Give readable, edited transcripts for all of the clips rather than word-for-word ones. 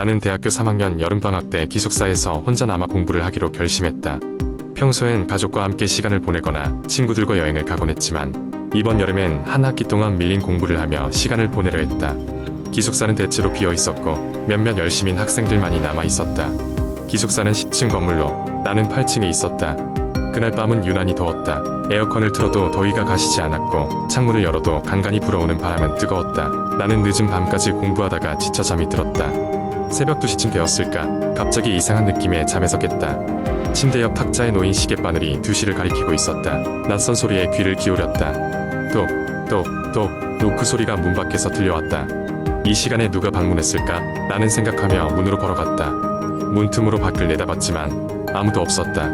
나는 대학교 3학년 여름방학 때 기숙사에서 혼자 남아 공부를 하기로 결심했다. 평소엔 가족과 함께 시간을 보내거나 친구들과 여행을 가곤 했지만 이번 여름엔 한 학기 동안 밀린 공부를 하며 시간을 보내려 했다. 기숙사는 대체로 비어 있었고 몇몇 열심인 학생들만이 남아 있었다. 기숙사는 10층 건물로 나는 8층에 있었다. 그날 밤은 유난히 더웠다. 에어컨을 틀어도 더위가 가시지 않았고 창문을 열어도 간간히 불어오는 바람은 뜨거웠다. 나는 늦은 밤까지 공부하다가 지쳐 잠이 들었다. 새벽 2시쯤 되었을까 갑자기 이상한 느낌에 잠에서 깼다. 침대 옆 탁자에 놓인 시계바늘이 2시를 가리키고 있었다. 낯선 소리에 귀를 기울였다. 똑똑똑 노크 소리가 문 밖에서 들려왔다. 이 시간에 누가 방문했을까? 나는 생각하며 문으로 걸어갔다. 문틈으로 밖을 내다봤지만 아무도 없었다.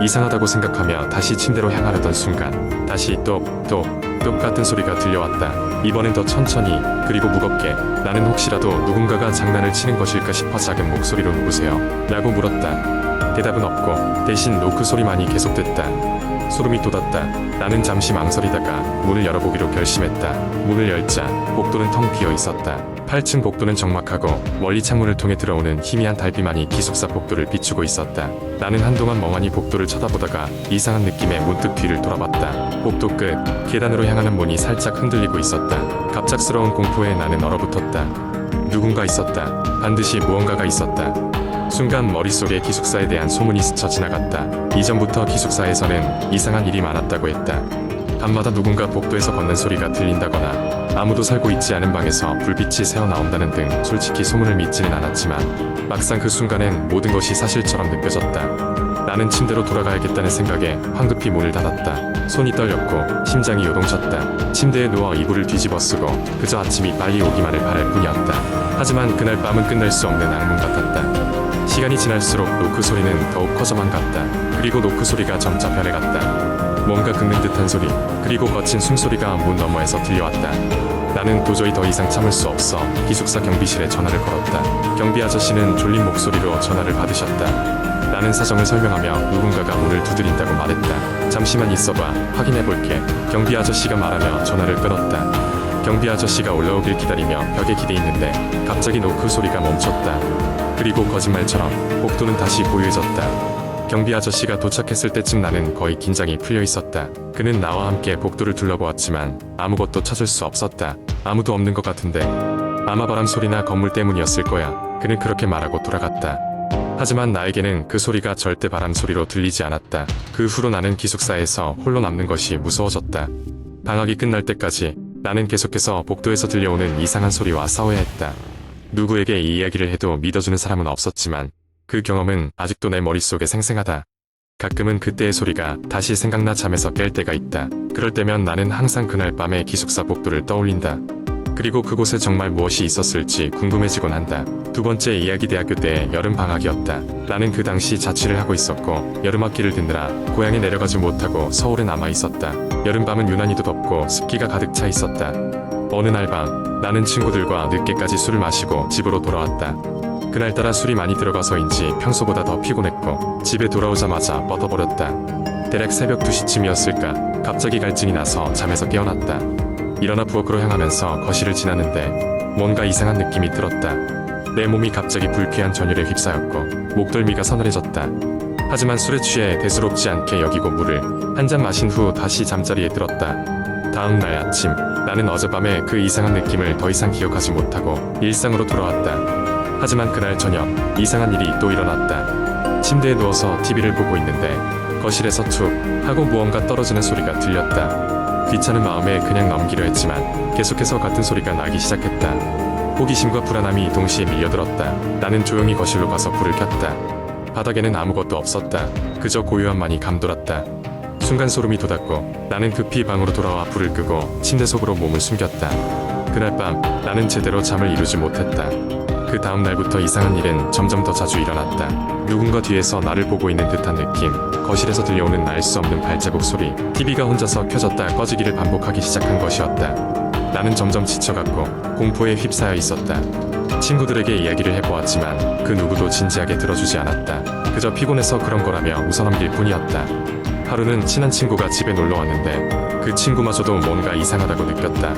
이상하다고 생각하며 다시 침대로 향하려던 순간 다시 똑같은 소리가 들려왔다. 이번엔 더 천천히 그리고 무겁게. 나는 혹시라도 누군가가 장난을 치는 것일까 싶어 작은 목소리로 누구세요? 라고 물었다. 대답은 없고 대신 노크 소리만이 계속됐다. 소름이 돋았다. 나는 잠시 망설이다가 문을 열어보기로 결심했다. 문을 열자 복도는 텅 비어 있었다. 8층 복도는 적막하고 멀리 창문을 통해 들어오는 희미한 달빛만이 기숙사 복도를 비추고 있었다. 나는 한동안 멍하니 복도를 쳐다보다가 이상한 느낌에 문득 뒤를 돌아봤다. 복도 끝 계단으로 향하는 문이 살짝 흔들리고 있었다. 갑작스러운 공포에 나는 얼어붙었다. 누군가 있었다. 반드시 무언가가 있었다. 순간 머릿속에 기숙사에 대한 소문이 스쳐 지나갔다. 이전부터 기숙사에서는 이상한 일이 많았다고 했다. 밤마다 누군가 복도에서 걷는 소리가 들린다거나 아무도 살고 있지 않은 방에서 불빛이 새어나온다는 등 솔직히 소문을 믿지는 않았지만 막상 그 순간엔 모든 것이 사실처럼 느껴졌다. 나는 침대로 돌아가야겠다는 생각에 황급히 문을 닫았다. 손이 떨렸고 심장이 요동쳤다. 침대에 누워 이불을 뒤집어 쓰고 그저 아침이 빨리 오기만을 바랄 뿐이었다. 하지만 그날 밤은 끝날 수 없는 악몽 같았다. 시간이 지날수록 노크 소리는 더욱 커져만 갔다. 그리고 노크 소리가 점차 변해갔다. 뭔가 긁는 듯한 소리, 그리고 거친 숨소리가 문 너머에서 들려왔다. 나는 도저히 더 이상 참을 수 없어 기숙사 경비실에 전화를 걸었다. 경비 아저씨는 졸린 목소리로 전화를 받으셨다. 나는 사정을 설명하며 누군가가 문을 두드린다고 말했다. 잠시만 있어봐, 확인해볼게. 경비 아저씨가 말하며 전화를 끊었다. 경비 아저씨가 올라오길 기다리며 벽에 기대 있는데 갑자기 노크 소리가 멈췄다. 그리고 거짓말처럼 복도는 다시 고요해졌다. 경비 아저씨가 도착했을 때쯤 나는 거의 긴장이 풀려 있었다. 그는 나와 함께 복도를 둘러보았지만 아무것도 찾을 수 없었다. 아무도 없는 것 같은데 아마 바람 소리나 건물 때문이었을 거야. 그는 그렇게 말하고 돌아갔다. 하지만 나에게는 그 소리가 절대 바람 소리로 들리지 않았다. 그 후로 나는 기숙사에서 홀로 남는 것이 무서워졌다. 방학이 끝날 때까지 나는 계속해서 복도에서 들려오는 이상한 소리와 싸워야 했다. 누구에게 이 이야기를 해도 믿어주는 사람은 없었지만 그 경험은 아직도 내 머릿속에 생생하다. 가끔은 그때의 소리가 다시 생각나 잠에서 깰 때가 있다. 그럴 때면 나는 항상 그날 밤의 기숙사 복도를 떠올린다. 그리고 그곳에 정말 무엇이 있었을지 궁금해지곤 한다. 두 번째 이야기 대학교 때 여름 방학이었다. 나는 그 당시 자취를 하고 있었고 여름학기를 듣느라 고향에 내려가지 못하고 서울에 남아 있었다. 여름밤은 유난히도 덥고 습기가 가득 차 있었다. 어느 날 밤 나는 친구들과 늦게까지 술을 마시고 집으로 돌아왔다. 그날따라 술이 많이 들어가서인지 평소보다 더 피곤했고 집에 돌아오자마자 뻗어버렸다. 대략 새벽 2시쯤이었을까 갑자기 갈증이 나서 잠에서 깨어났다. 일어나 부엌으로 향하면서 거실을 지났는데 뭔가 이상한 느낌이 들었다. 내 몸이 갑자기 불쾌한 전율에 휩싸였고 목덜미가 서늘해졌다. 하지만 술에 취해 대수롭지 않게 여기고 물을 한 잔 마신 후 다시 잠자리에 들었다. 다음 날 아침 나는 어젯밤에 그 이상한 느낌을 더 이상 기억하지 못하고 일상으로 돌아왔다. 하지만 그날 저녁 이상한 일이 또 일어났다. 침대에 누워서 TV를 보고 있는데 거실에서 툭 하고 무언가 떨어지는 소리가 들렸다. 귀찮은 마음에 그냥 넘기려 했지만 계속해서 같은 소리가 나기 시작했다. 호기심과 불안함이 동시에 밀려들었다. 나는 조용히 거실로 가서 불을 켰다. 바닥에는 아무것도 없었다. 그저 고요함만이 감돌았다. 순간 소름이 돋았고 나는 급히 방으로 돌아와 불을 끄고 침대 속으로 몸을 숨겼다. 그날 밤 나는 제대로 잠을 이루지 못했다. 그 다음 날부터 이상한 일은 점점 더 자주 일어났다. 누군가 뒤에서 나를 보고 있는 듯한 느낌, 거실에서 들려오는 알 수 없는 발자국 소리, TV가 혼자서 켜졌다 꺼지기를 반복하기 시작한 것이었다. 나는 점점 지쳐갔고 공포에 휩싸여 있었다. 친구들에게 이야기를 해보았지만 그 누구도 진지하게 들어주지 않았다. 그저 피곤해서 그런 거라며 웃어넘길 뿐이었다. 하루는 친한 친구가 집에 놀러 왔는데 그 친구마저도 뭔가 이상하다고 느꼈다.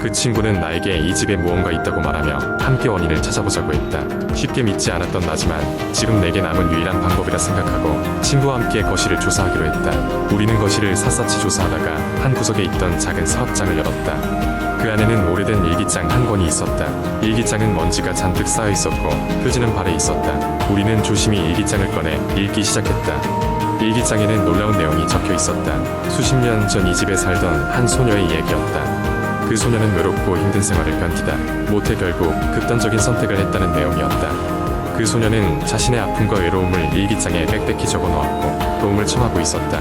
그 친구는 나에게 이 집에 무언가 있다고 말하며 함께 원인을 찾아보자고 했다. 쉽게 믿지 않았던 나지만 지금 내게 남은 유일한 방법이라 생각하고 친구와 함께 거실을 조사하기로 했다. 우리는 거실을 샅샅이 조사하다가 한 구석에 있던 작은 서랍장을 열었다. 그 안에는 오래된 일기장 한 권이 있었다. 일기장은 먼지가 잔뜩 쌓여 있었고 표지는 발에 있었다. 우리는 조심히 일기장을 꺼내 읽기 시작했다. 일기장에는 놀라운 내용이 적혀 있었다. 수십 년 전 이 집에 살던 한 소녀의 이야기였다. 그 소녀는 외롭고 힘든 생활을 견디다 못해 결국 극단적인 선택을 했다는 내용이었다. 그 소녀는 자신의 아픔과 외로움을 일기장에 빽빽히 적어 놓았고 도움을 청하고 있었다.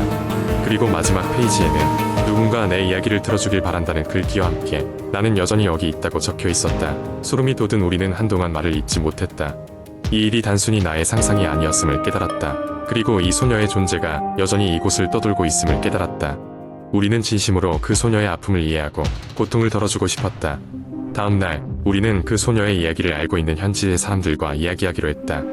그리고 마지막 페이지에는 누군가 내 이야기를 들어주길 바란다는 글귀와 함께 나는 여전히 여기 있다고 적혀 있었다. 소름이 돋은 우리는 한동안 말을 잇지 못했다. 이 일이 단순히 나의 상상이 아니었음을 깨달았다. 그리고 이 소녀의 존재가 여전히 이곳을 떠돌고 있음을 깨달았다. 우리는 진심으로 그 소녀의 아픔을 이해하고 고통을 덜어주고 싶었다. 다음 날 우리는 그 소녀의 이야기를 알고 있는 현지의 사람들과 이야기하기로 했다.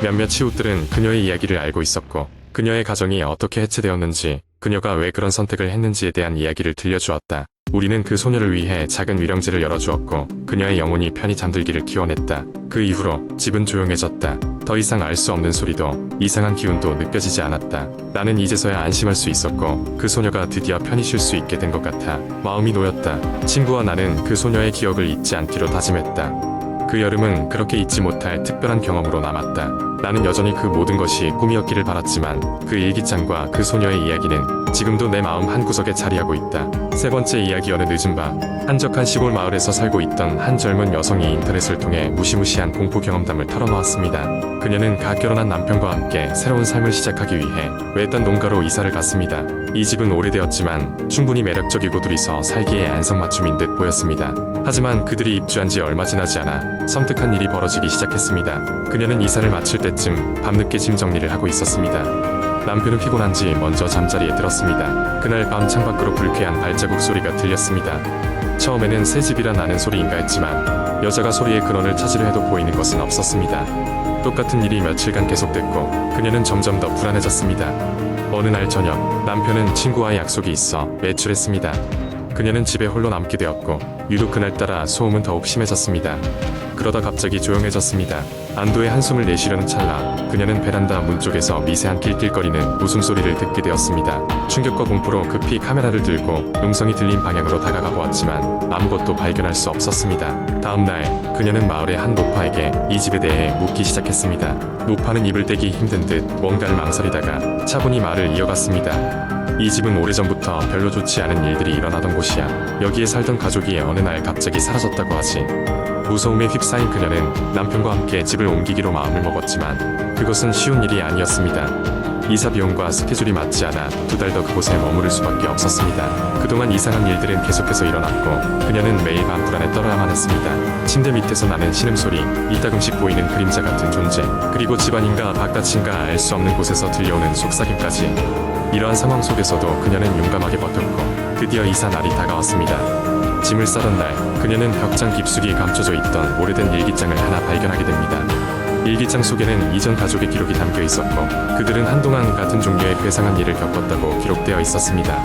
몇몇 치우들은 그녀의 이야기를 알고 있었고 그녀의 가정이 어떻게 해체되었는지 그녀가 왜 그런 선택을 했는지에 대한 이야기를 들려주었다. 우리는 그 소녀를 위해 작은 위령제를 열어주었고 그녀의 영혼이 편히 잠들기를 기원했다. 그 이후로 집은 조용해졌다. 더 이상 알 수 없는 소리도 이상한 기운도 느껴지지 않았다. 나는 이제서야 안심할 수 있었고 그 소녀가 드디어 편히 쉴 수 있게 된 것 같아 마음이 놓였다. 친구와 나는 그 소녀의 기억을 잊지 않기로 다짐했다. 그 여름은 그렇게 잊지 못할 특별한 경험으로 남았다. 나는 여전히 그 모든 것이 꿈이었기를 바랐지만 그 일기장과 그 소녀의 이야기는 지금도 내 마음 한구석에 자리하고 있다. 세 번째 이야기. 어느 늦은 밤 한적한 시골 마을에서 살고 있던 한 젊은 여성이 인터넷을 통해 무시무시한 공포 경험담을 털어놓았습니다. 그녀는 갓 결혼한 남편과 함께 새로운 삶을 시작하기 위해 외딴 농가로 이사를 갔습니다. 이 집은 오래되었지만 충분히 매력적이고 둘이서 살기에 안성맞춤인 듯 보였습니다. 하지만 그들이 입주한 지 얼마 지나지 않아 섬뜩한 일이 벌어지기 시작했습니다. 그녀는 이사를 마칠 때쯤 밤늦게 짐 정리를 하고 있었습니다. 남편은 피곤한지 먼저 잠자리에 들었습니다. 그날 밤 창밖으로 불쾌한 발자국 소리가 들렸습니다. 처음에는 새 집이라 나는 소리인가 했지만 여자가 소리의 근원을 찾으려 해도 보이는 것은 없었습니다. 똑같은 일이 며칠간 계속됐고 그녀는 점점 더 불안해졌습니다. 어느 날 저녁 남편은 친구와의 약속이 있어 외출했습니다. 그녀는 집에 홀로 남게 되었고 유독 그날따라 소음은 더욱 심해졌습니다. 그러다 갑자기 조용해졌습니다. 안도의 한숨을 내쉬려는 찰나 그녀는 베란다 문 쪽에서 미세한 낄낄거리는 웃음소리를 듣게 되었습니다. 충격과 공포로 급히 카메라를 들고 음성이 들린 방향으로 다가가 보았지만 아무것도 발견할 수 없었습니다. 다음 날 그녀는 마을의 한 노파에게 이 집에 대해 묻기 시작했습니다. 노파는 입을 떼기 힘든 듯 뭔가를 망설이다가 차분히 말을 이어갔습니다. 이 집은 오래전부터 별로 좋지 않은 일들이 일어나던 곳이야. 여기에 살던 가족이 어느 날 갑자기 사라졌다고 하지. 무서움에 휩싸인 그녀는 남편과 함께 집을 옮기기로 마음을 먹었지만 그것은 쉬운 일이 아니었습니다. 이사 비용과 스케줄이 맞지 않아 2달 더 그곳에 머무를 수밖에 없었습니다. 그동안 이상한 일들은 계속해서 일어났고 그녀는 매일 밤 불안에 떨어야만 했습니다. 침대 밑에서 나는 신음소리, 이따금씩 보이는 그림자 같은 존재, 그리고 집안인가 바깥인가 알 수 없는 곳에서 들려오는 속삭임까지. 이러한 상황 속에서도 그녀는 용감하게 버텼고 드디어 이사 날이 다가왔습니다. 짐을 싸던 날 그녀는 벽장 깊숙이 감춰져 있던 오래된 일기장을 하나 발견하게 됩니다. 일기장 속에는 이전 가족의 기록이 담겨 있었고 그들은 한동안 같은 종류의 괴상한 일을 겪었다고 기록되어 있었습니다.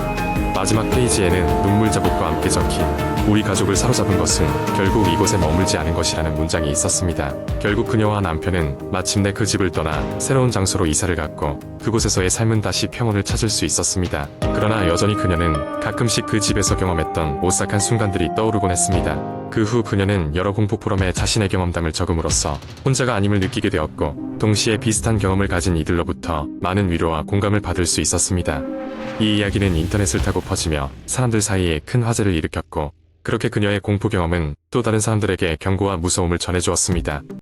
마지막 페이지에는 눈물 자국과 함께 적힌 우리 가족을 사로잡은 것은 결국 이곳에 머물지 않은 것이라는 문장이 있었습니다. 결국 그녀와 남편은 마침내 그 집을 떠나 새로운 장소로 이사를 갔고 그곳에서의 삶은 다시 평온을 찾을 수 있었습니다. 그러나 여전히 그녀는 가끔씩 그 집에서 경험했던 오싹한 순간들이 떠오르곤 했습니다. 그 후 그녀는 여러 공포 포럼에 자신의 경험담을 적음으로써 혼자가 아님을 느끼게 되었고 동시에 비슷한 경험을 가진 이들로부터 많은 위로와 공감을 받을 수 있었습니다. 이 이야기는 인터넷을 타고 퍼지며 사람들 사이에 큰 화제를 일으켰고 그렇게 그녀의 공포 경험은 또 다른 사람들에게 경고와 무서움을 전해주었습니다.